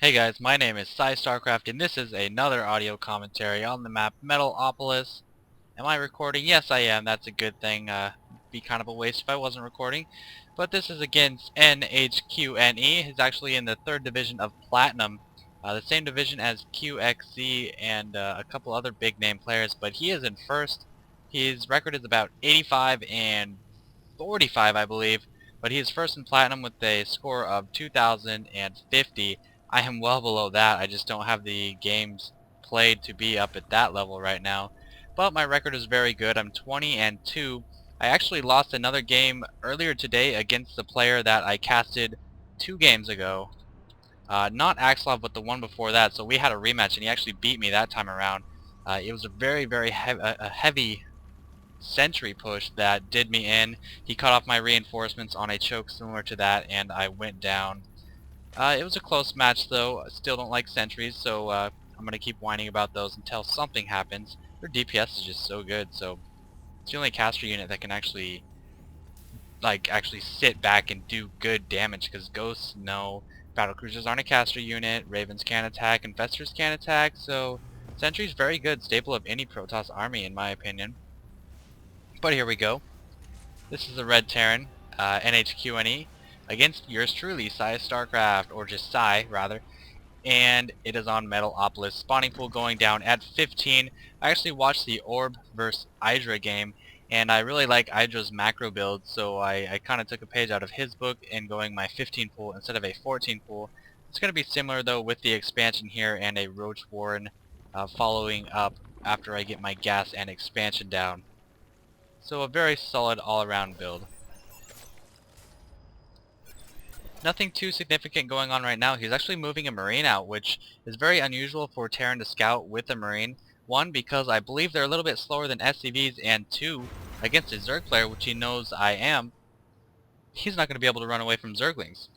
Hey guys, my name is PsyStarcraft and this is another audio commentary on the map Metalopolis. Am I recording? Yes I am, that's a good thing. Be kind of a waste if I wasn't recording. But this is against nhqne. He's actually in the 3rd division of Platinum. The same division as QXZ and a couple other big name players, but he is in 1st. His record is about 85 and 45 I believe, but he is 1st in Platinum with a score of 2050. I am well below that. I just don't have the games played to be up at that level right now. But my record is very good. I'm 20 and 2. I actually lost another game earlier today against the player that I casted 2 games ago. Not Axlov, but the one before that. So we had a rematch, and he actually beat me that time around. It was a very heavy sentry push that did me in. He cut off my reinforcements on a choke similar to that, and I went down. It was a close match though. I still don't like sentries, so I'm gonna keep whining about those until something happens. Their DPS is just so good, so it's the only caster unit that can actually sit back and do good damage, because ghosts no, battle cruisers aren't a caster unit, ravens can't attack, infestors can't attack, so sentry's very good, staple of any Protoss army in my opinion. But here we go. This is the Red Terran, nhqne, against yours truly, PsyStarcraft, or just Psy rather. And it is on Metalopolis. Spawning pool going down at 15. I actually watched the Orb vs. Hydra game, and I really like Hydra's macro build, so I kind of took a page out of his book and going my 15 pool instead of a 14 pool. It's going to be similar though with the expansion here and a Roach Warren following up after I get my gas and expansion down. So a very solid all-around build. Nothing too significant going on right now. He's actually moving a Marine out, which is very unusual for Terran to scout with a Marine. One, because I believe they're a little bit slower than SCVs, and two, against a Zerg player, which he knows I am, he's not going to be able to run away from Zerglings.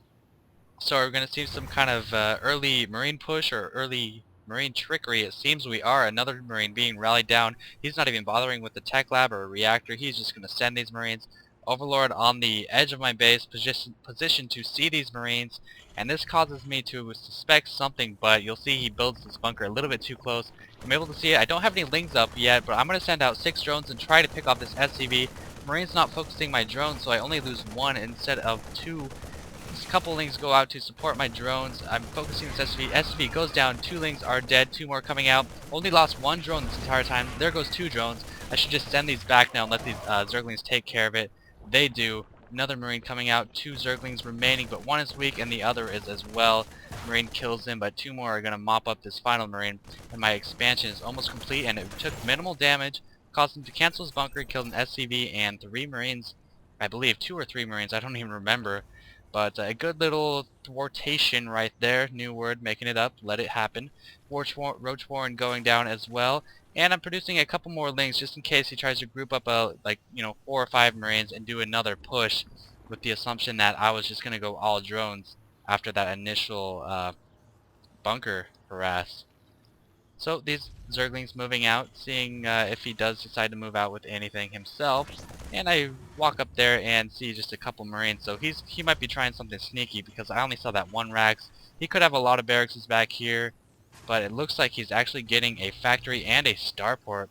So we're going to see some kind of early Marine push or early Marine trickery. It seems we are. Another Marine being rallied down. He's not even bothering with the tech lab or a reactor. He's just going to send these Marines. Overlord on the edge of my base, positioned to see these Marines, and this causes me to suspect something, but you'll see he builds this bunker a little bit too close. I'm able to see it. I don't have any lings up yet, but I'm going to send out 6 drones and try to pick off this SCV. Marine's not focusing my drones, so I only lose 1 instead of 2. A couple lings go out to support my drones. I'm focusing this SCV. SCV goes down, 2 lings are dead, 2 more coming out. Only lost 1 drone this entire time. There goes 2 drones. I should just send these back now and let these Zerglings take care of it. They do. Another Marine coming out, 2 Zerglings remaining, but 1 is weak and the other is as well. Marine kills him, but 2 more are going to mop up this final Marine. And my expansion is almost complete, and it took minimal damage, caused him to cancel his bunker, killed an SCV and 3 Marines. I believe 2 or 3 Marines, I don't even remember. But a good little thwartation right there. New word, making it up. Let it happen. Roach Warren going down as well. And I'm producing a couple more links just in case he tries to group up 4 or 5 Marines and do another push, with the assumption that I was just going to go all drones after that initial bunker harass. So these Zerglings moving out, seeing if he does decide to move out with anything himself. And I walk up there and see just a couple Marines. So he might be trying something sneaky, because I only saw that 1 Rax. He could have a lot of barracks back here, but it looks like he's actually getting a factory and a starport.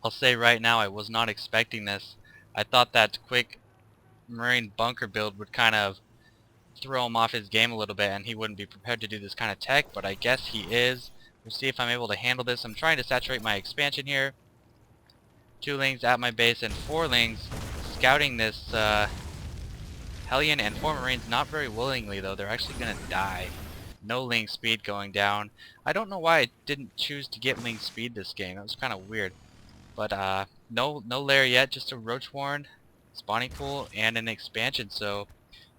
I'll say right now, I was not expecting this. I thought that quick Marine bunker build would kind of throw him off his game a little bit and he wouldn't be prepared to do this kind of tech, but I guess he is. We'll see if I'm able to handle this. I'm trying to saturate my expansion here. 2 lings at my base and 4 lings scouting this Hellion, and 4 Marines not very willingly though. They're actually going to die. No ling speed going down. I don't know why I didn't choose to get ling speed this game. That was kind of weird. But no lair yet, just a Roach Warren, spawning pool, and an expansion. So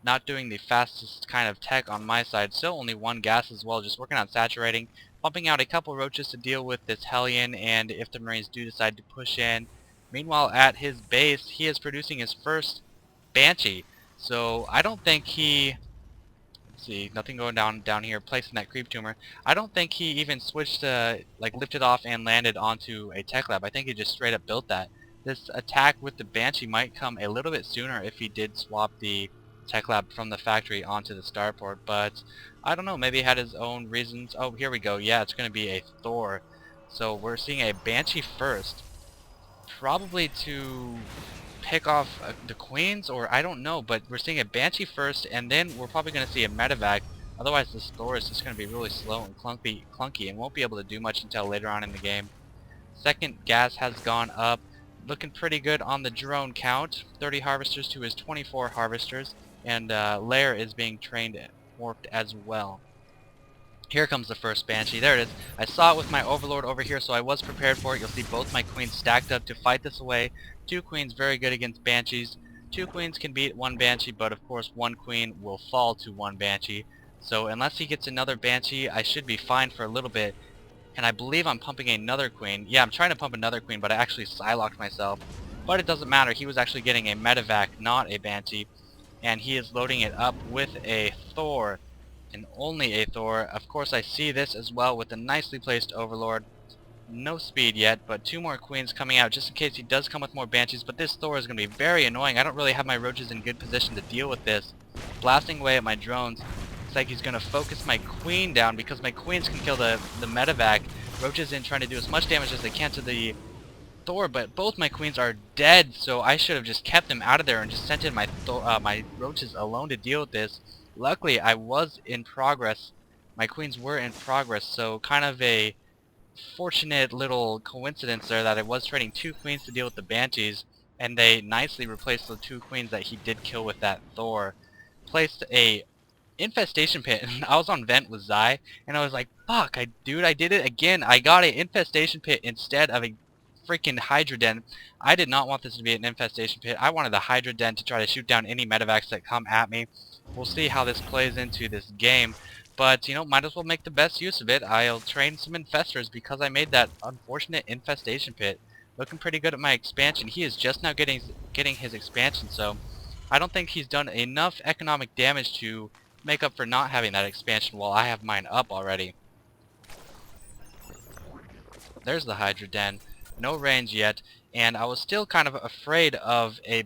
not doing the fastest kind of tech on my side. Still only 1 gas as well, just working on saturating, pumping out a couple roaches to deal with this Hellion, and if the Marines do decide to push in. Meanwhile, at his base, he is producing his first Banshee. So I don't think he... Let's see, nothing going down here, placing that creep tumor. I don't think he even switched lifted off and landed onto a tech lab. I think he just straight up built that. This attack with the Banshee might come a little bit sooner if he did swap the tech lab from the factory onto the starport, but I don't know, maybe he had his own reasons. Oh, here we go. Yeah, it's going to be a Thor. So we're seeing a Banshee first, probably to pick off the queens, or I don't know, but we're seeing a Banshee first, and then we're probably going to see a medevac. Otherwise, this Thor is just going to be really slow and clunky and won't be able to do much until later on in the game. Second gas has gone up, looking pretty good on the drone count. 30 harvesters to his 24 harvesters, and Lair is being trained morphed as well. Here comes the first Banshee. There it is. I saw it with my Overlord over here, so I was prepared for it. You'll see both my queens stacked up to fight this away. Two queens very good against Banshees. Two queens can beat one Banshee, but of course one queen will fall to one Banshee. So unless he gets another Banshee, I should be fine for a little bit. And I believe I'm pumping another queen. Yeah, I'm trying to pump another queen, but I actually Psylocked myself. But it doesn't matter. He was actually getting a medevac, not a Banshee. And he is loading it up with a Thor. And only a Thor. Of course, I see this as well with a nicely placed Overlord. No speed yet, but two more queens coming out just in case he does come with more Banshees. But this Thor is going to be very annoying. I don't really have my roaches in good position to deal with this. Blasting away at my drones. It's like he's going to focus my queen down because my queens can kill the medevac. Roaches in trying to do as much damage as they can to the Thor, but both my queens are dead, so I should have just kept them out of there and just sent in my my roaches alone to deal with this. Luckily, I was in progress. My queens were in progress, so kind of a fortunate little coincidence there that I was trading two queens to deal with the Banshees, and they nicely replaced the two queens that he did kill with that Thor. Placed a infestation pit, and I was on vent with Zai, and I was like, fuck, dude, I did it again. I got an infestation pit instead of a freaking Hydra Den. I did not want this to be an infestation pit. I wanted the Hydra Den to try to shoot down any medevacs that come at me. We'll see how this plays into this game, but you know, might as well make the best use of it. I'll train some infestors because I made that unfortunate infestation pit. Looking pretty good at my expansion. He is just now getting his expansion, so I don't think he's done enough economic damage to make up for not having that expansion while I have mine up already. There's the Hydra Den. No range yet, and I was still kind of afraid of a